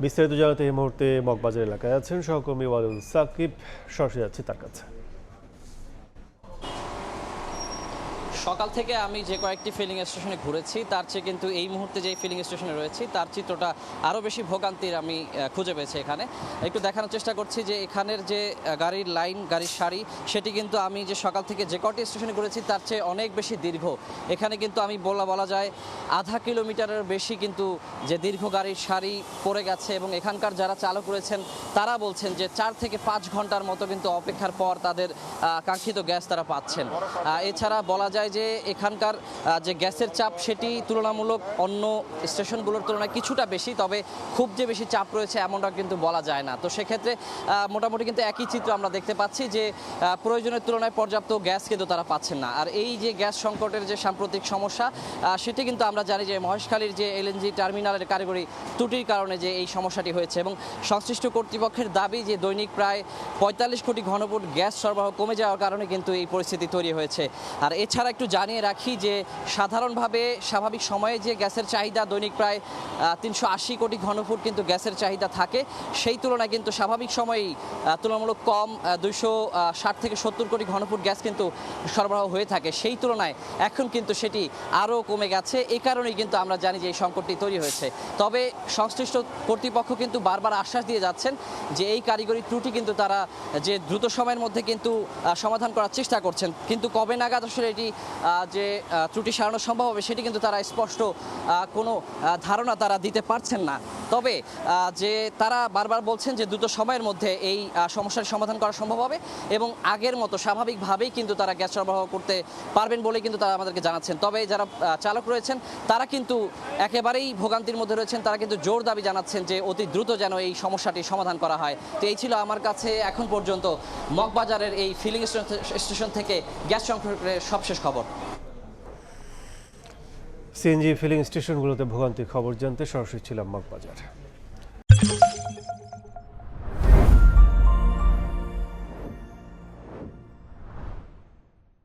বিস্তারিত জানাতে এই মুহূর্তে মগবাজার এলাকায় আছেন সহকর্মী ওয়ালুল সাকিব। সরাসরি যাচ্ছি তার কাছে। সকাল থেকে আমি যে কয়েকটি ফিলিং স্টেশনে ঘুরেছি তার চেয়ে কিন্তু এই মুহূর্তে যে ফিলিং স্টেশনে রয়েছি তার চিত্রটা আরও বেশি ভোগান্তির আমি খুঁজে পেয়েছি। এখানে একটু দেখানোর চেষ্টা করছি যে এখানের যে গাড়ির লাইন, গাড়ির সারি, সেটি কিন্তু আমি যে সকাল থেকে যে কটি স্টেশনে ঘুরেছি তার চেয়ে অনেক বেশি দীর্ঘ। এখানে কিন্তু আমি বলা যায় আধা কিলোমিটারের বেশি কিন্তু যে দীর্ঘ গাড়ির সারি পড়ে গেছে এবং এখানকার যারা চালক রয়েছেন তারা বলছেন যে 4 থেকে 5 ঘন্টার মতো কিন্তু অপেক্ষার পর তাদের কাঙ্ক্ষিত গ্যাস তারা পাচ্ছেন। এছাড়া বলা যায় যে এখানকার যে গ্যাসের চাপ সেটি তুলনামূলক অন্য স্টেশনগুলোর তুলনায় কিছুটা বেশি, তবে খুব যে বেশি চাপ রয়েছে এমনটা কিন্তু বলা যায় না। তো সেক্ষেত্রে মোটামুটি কিন্তু একই চিত্র আমরা দেখতে পাচ্ছি যে প্রয়োজনের তুলনায় পর্যাপ্ত গ্যাস কিন্তু তারা পাচ্ছেন না। আর এই যে গ্যাস সংকটের যে সাম্প্রতিক সমস্যা সেটি কিন্তু আমরা জানি যে মহেশখালীর যে এলএনজি টার্মিনালের কারিগরি ত্রুটির কারণে যে এই সমস্যাটি হয়েছে এবং সংশ্লিষ্ট কর্তৃপক্ষের দাবি যে দৈনিক প্রায় 45 কোটি ঘনফুট গ্যাস সরবরাহ কমে যাওয়ার কারণে কিন্তু এই পরিস্থিতি তৈরি হয়েছে। আর এছাড়া একটু জানিয়ে রাখি যে সাধারণভাবে স্বাভাবিক সময়ে যে গ্যাসের চাহিদা দৈনিক প্রায় 380 কোটি ঘনফুট কিন্তু গ্যাসের চাহিদা থাকে, সেই তুলনায় কিন্তু স্বাভাবিক সময়েই তুলনামূলক কম 260 থেকে 70 কোটি ঘনফুট গ্যাস কিন্তু সরবরাহ হয়ে থাকে। সেই তুলনায় এখন কিন্তু সেটি আরও কমে গেছে। এই কারণেই কিন্তু আমরা জানি যে এই সংকটটি তৈরি হয়েছে। তবে সংশ্লিষ্ট কর্তৃপক্ষ কিন্তু বারবার আশ্বাস দিয়ে যাচ্ছেন যে এই কারিগরি ত্রুটি কিন্তু তারা যে দ্রুত সময়ের মধ্যে কিন্তু সমাধান করার চেষ্টা করছেন, কিন্তু কবে নাগাদ আসলে এটি যে ত্রুটি সারানো সম্ভব হবে সেটি কিন্তু তারা স্পষ্ট কোনো ধারণা তারা দিতে পারছেন না। তবে যে তারা বারবার বলছেন যে দ্রুত সময়ের মধ্যে এই সমস্যার সমাধান করা সম্ভব হবে এবং আগের মতো স্বাভাবিকভাবেই কিন্তু তারা গ্যাস সরবরাহ করতে পারবেন বলে কিন্তু তারা আমাদেরকে জানাচ্ছেন। তবে যারা চালক রয়েছেন তারা কিন্তু একেবারেই ভোগান্তির মধ্যে রয়েছেন, তারা কিন্তু জোর দাবি জানাচ্ছেন যে অতি দ্রুত যেন এই সমস্যাটি সমাধান করা হয়। তো এই ছিল আমার কাছে এখন পর্যন্ত মগবাজারের এই ফিলিং স্টেশন থেকে গ্যাস সংকটের সবশেষ খবর। সিএনজি ফিলিং স্টেশনগুলোতে ভোগান্তির খবর জানতে সরাসরি ছিলাম মগবাজার।